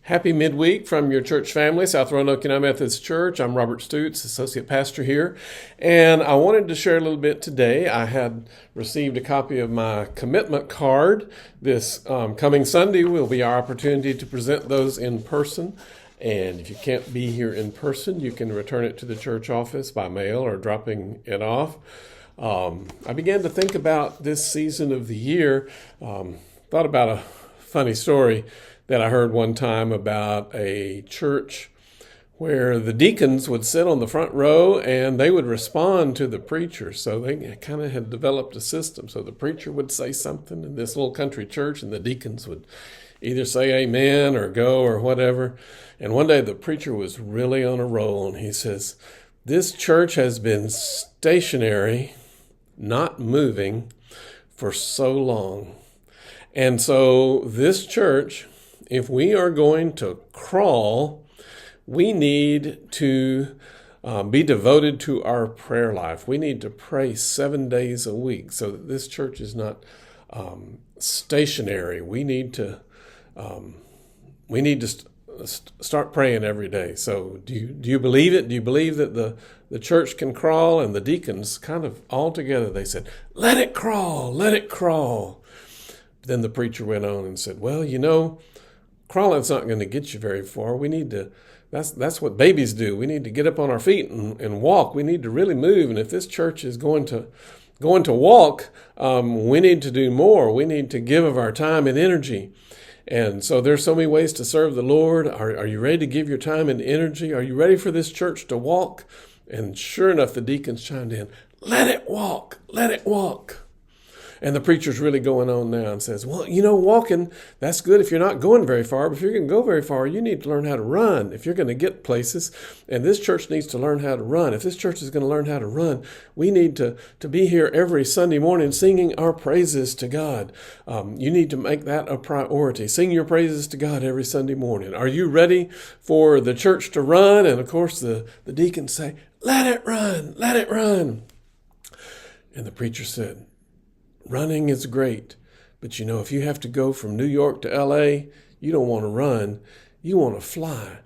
Happy Midweek from your church family, South Roanoke United Methodist Church. I'm Robert Stutes, Associate Pastor here, and I wanted to share a little bit today. I had received a copy of my commitment card. This coming Sunday will be our opportunity to present those in person, and if you can't be here in person, you can return it to the church office by mail or dropping it off. I began to think about this season of the year, thought about a funny story that I heard one time about a church where the deacons would sit on the front row and they would respond to the preacher. So they kind of had developed a system. So the preacher would say something in this little country church and the deacons would either say amen or go or whatever. And one day the preacher was really on a roll and he says, "This church has been stationary, not moving, for so long. And so this church, if we are going to crawl, we need to be devoted to our prayer life. We need to pray 7 days a week so that this church is not stationary. We need to start praying every day." So do you believe it? Do you believe that the church can crawl? And the deacons kind of all together, they said, "Let it crawl, let it crawl." Then the preacher went on and said, "Well, crawling's not going to get you very far. We need to, that's what babies do. We need to get up on our feet and walk. We need to really move. And if this church is going to walk, we need to do more. We need to give of our time and energy. And so there's so many ways to serve the Lord. Are you ready to give your time and energy? Are you ready for this church to walk?" And sure enough, the deacons chimed in, "Let it walk, let it walk." And the preacher's really going on now and says, walking, that's good if you're not going very far. But if you're going to go very far, you need to learn how to run if you're going to get places. And this church needs to learn how to run. If this church is going to learn how to run, we need to be here every Sunday morning singing our praises to God. You need to make that a priority. Sing your praises to God every Sunday morning. Are you ready for the church to run? And of course, the deacons say, "Let it run, let it run." And the preacher said, "Running is great, but if you have to go from New York to LA, you don't want to run, you want to fly.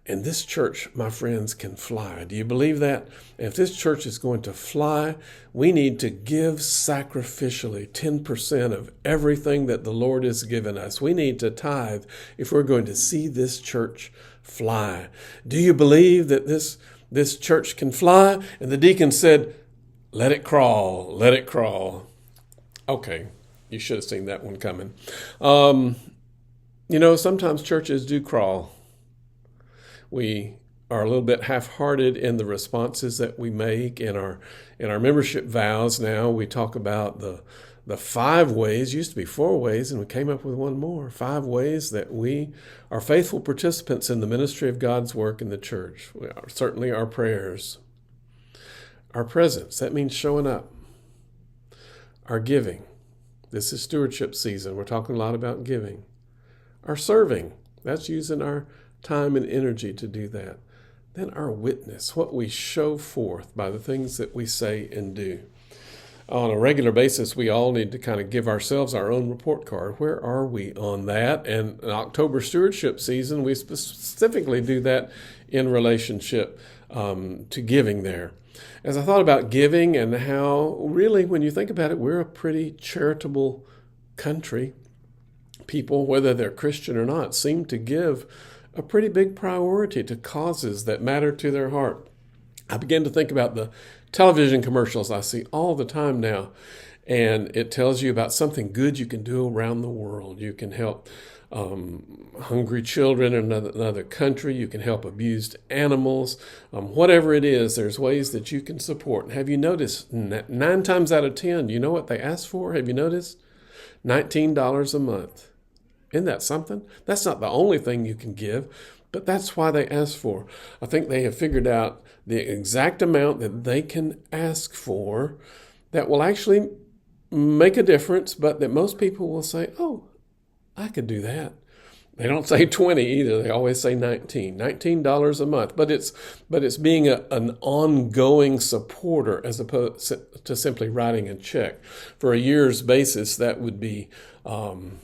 And this church, my friends, can fly." Do you believe that? And if this church is going to fly, we need to give sacrificially 10% of everything that the Lord has given us. We need to tithe if we're going to see this church fly. Do you believe that this church can fly? And the deacon said, "Let it crawl, let it crawl." Okay, you should have seen that one coming. Sometimes churches do crawl. We are a little bit half-hearted in the responses that we make in our membership vows. Now we talk about the 5 ways, used to be 4 ways, and we came up with one more. 5 ways that we are faithful participants in the ministry of God's work in the church. Certainly our prayers. Our presence, that means showing up. Our giving. This is stewardship season. We're talking a lot about giving. Our serving. That's using our time and energy to do that. Then our witness, what we show forth by the things that we say and do. On a regular basis, we all need to kind of give ourselves our own report card. Where are we on that? And in October stewardship season, we specifically do that in relationship to giving there. As I thought about giving and how really, when you think about it, we're a pretty charitable country. People, whether they're Christian or not, seem to give a pretty big priority to causes that matter to their heart. I began to think about the television commercials I see all the time now, and it tells you about something good you can do around the world. You can help hungry children in another country. You can help abused animals. Whatever it is, there's ways that you can support. Have you noticed 9 times out of 10, you know what they ask for? Have you noticed? $19 a month. Isn't that something? That's not the only thing you can give, but that's why they ask for. I think they have figured out the exact amount that they can ask for that will actually make a difference, but that most people will say, "Oh, I could do that." They don't say 20 either. They always say $19 a month. But it's being an ongoing supporter as opposed to simply writing a check. For a year's basis, that would be 19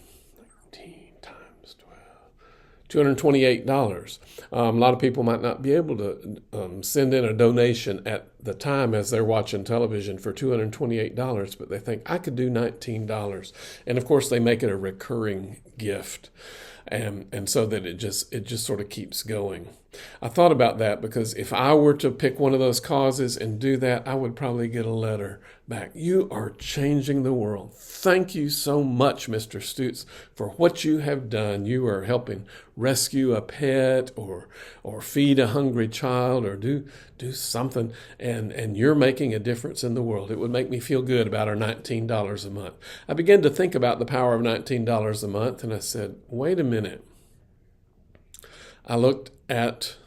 times 12, $228. A lot of people might not be able to send in a donation at the time as they're watching television for $228, but they think, I could do $19. And of course, they make it a recurring gift. And so that it just sort of keeps going. I thought about that because if I were to pick one of those causes and do that, I would probably get a letter back. You are changing the world. Thank you so much, Mr. Stutz, for what you have done. You are helping rescue a pet or feed a hungry child or do something, and you're making a difference in the world. It would make me feel good about our $19 a month. I began to think about the power of $19 a month, and I said, wait a minute. I looked at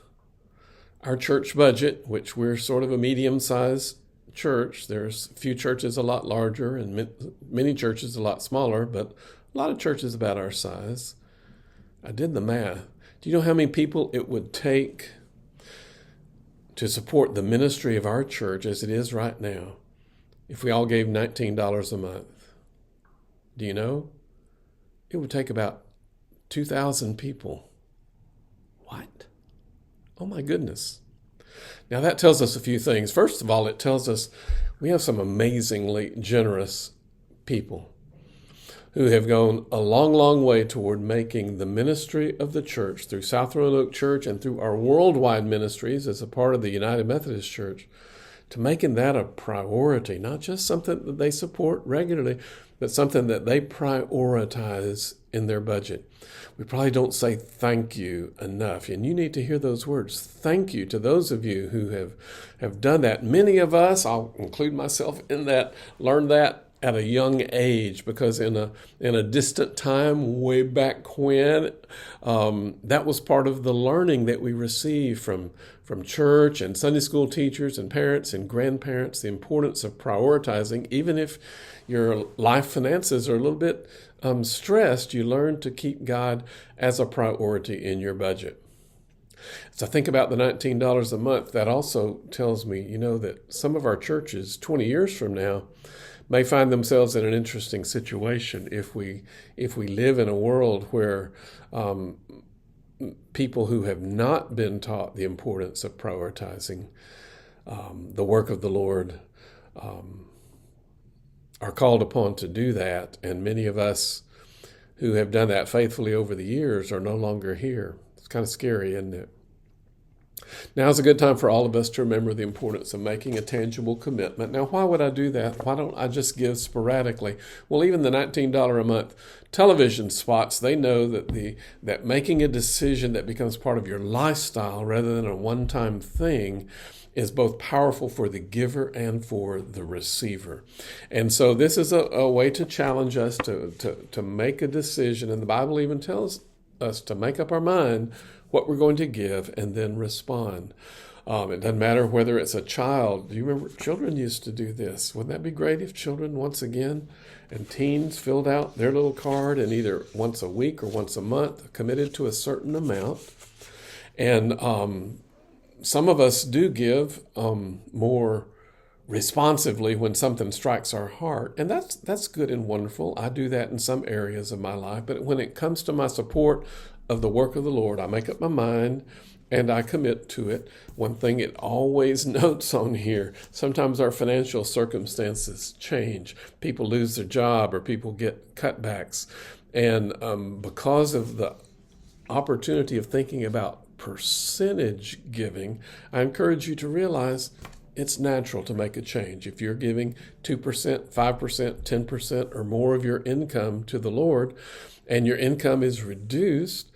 our church budget, which we're sort of a medium-sized church. There's a few churches a lot larger and many churches a lot smaller, but a lot of churches about our size. I did the math. Do you know how many people it would take to support the ministry of our church as it is right now if we all gave $19 a month? Do you know? It would take about 2,000 people. What? Oh my goodness. Now that tells us a few things. First of all, it tells us we have some amazingly generous people who have gone a long, long way toward making the ministry of the church through South Roanoke Church and through our worldwide ministries as a part of the United Methodist Church, to making that a priority, not just something that they support regularly, but something that they prioritize in their budget. We probably don't say thank you enough, and you need to hear those words. Thank you to those of you who have done that. Many of us, I'll include myself in that, learned that at a young age, because in a distant time, way back when, that was part of the learning that we received from church and Sunday school teachers and parents and grandparents, the importance of prioritizing. Even if your life finances are a little bit stressed, you learn to keep God as a priority in your budget. So I think about the $19 a month. That also tells me, that some of our churches 20 years from now may find themselves in an interesting situation if we live in a world where people who have not been taught the importance of prioritizing the work of the Lord are called upon to do that. And many of us who have done that faithfully over the years are no longer here. It's kind of scary, isn't it? Now's a good time for all of us to remember the importance of making a tangible commitment. Now, why would I do that? Why don't I just give sporadically? Well, even the $19 a month television spots, they know that making a decision that becomes part of your lifestyle rather than a one-time thing is both powerful for the giver and for the receiver. And so this is a way to challenge us to make a decision. And the Bible even tells us to make up our mind what we're going to give and then respond. It doesn't matter whether it's a child. Do you remember children used to do this? Wouldn't that be great if children once again and teens filled out their little card and either once a week or once a month committed to a certain amount? And some of us do give more responsively when something strikes our heart. And that's good and wonderful. I do that in some areas of my life. But when it comes to my support of the work of the Lord, I make up my mind and I commit to it. One thing it always notes on here, sometimes our financial circumstances change. People lose their job or people get cutbacks. And because of the opportunity of thinking about percentage giving, I encourage you to realize it's natural to make a change. If you're giving 2%, 5%, 10% or more of your income to the Lord and your income is reduced,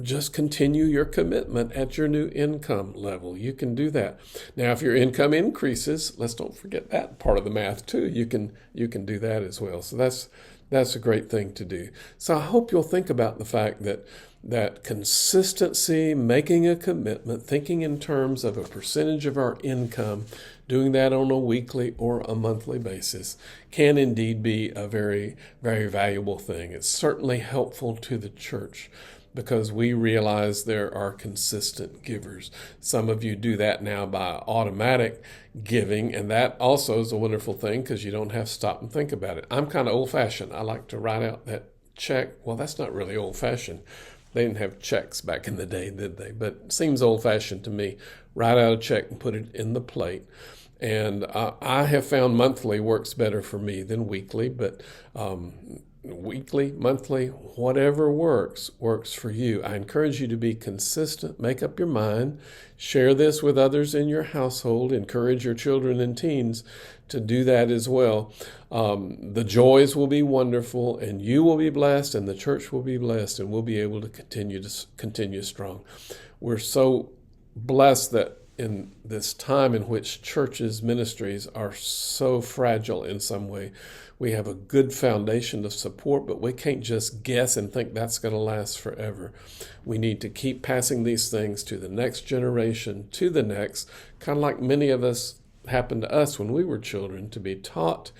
just continue your commitment at your new income level. You can do that. Now, if your income increases, let's don't forget that part of the math too. You can do that as well. So that's a great thing to do. So I hope you'll think about the fact that consistency, making a commitment, thinking in terms of a percentage of our income, doing that on a weekly or a monthly basis can indeed be a very, very valuable thing. It's certainly helpful to the church because we realize there are consistent givers. Some of you do that now by automatic giving, and that also is a wonderful thing because you don't have to stop and think about it. I'm kind of old-fashioned. I like to write out that check. Well, that's not really old-fashioned. They didn't have checks back in the day, did they? But it seems old-fashioned to me. Write out a check and put it in the plate. And I have found monthly works better for me than weekly, but weekly, monthly, whatever works for you. I encourage you to be consistent. Make up your mind. Share this with others in your household. Encourage your children and teens to do that as well. The joys will be wonderful, and you will be blessed, and the church will be blessed, and we'll be able to continue strong. We're so blessed that in this time in which churches, ministries are so fragile in some way, we have a good foundation of support, but we can't just guess and think that's going to last forever. We need to keep passing these things to the next generation, to the next, kind of like many of us happened to us when we were children, to be taught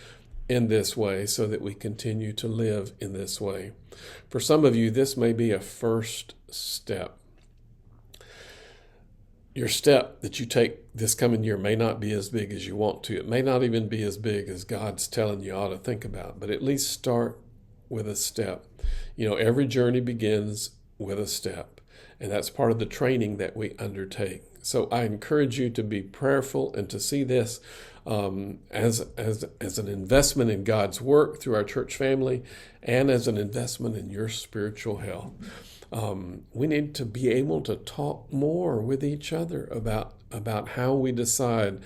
in this way so that we continue to live in this way. For some of you, this may be a first step. Your step that you take this coming year may not be as big as you want to. It may not even be as big as God's telling you ought to think about, but at least start with a step. Every journey begins with a step, and that's part of the training that we undertake. So I encourage you to be prayerful and to see this as an investment in God's work through our church family and as an investment in your spiritual health. We need to be able to talk more with each other about how we decide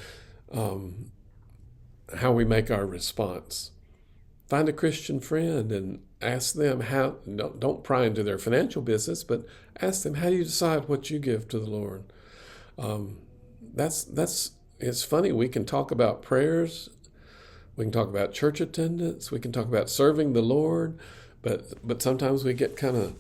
how we make our response. Find a Christian friend and ask them how. Don't pry into their financial business, but ask them, how do you decide what you give to the Lord? It's funny. We can talk about prayers. We can talk about church attendance. We can talk about serving the Lord, but sometimes we get kind of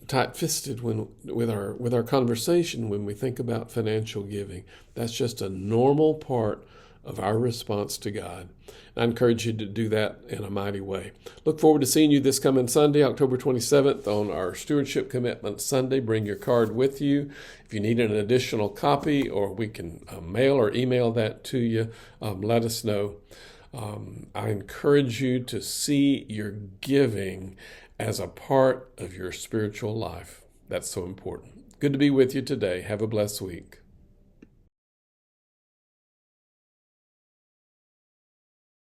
tight-fisted with our conversation when we think about financial giving. That's just a normal part of our response to God. I encourage you to do that in a mighty way. Look forward to seeing you this coming Sunday, October 27th, on our Stewardship Commitment Sunday. Bring your card with you. If you need an additional copy, or we can mail or email that to you, let us know. I encourage you to see your giving as a part of your spiritual life. That's so important. Good to be with you today. Have a blessed week.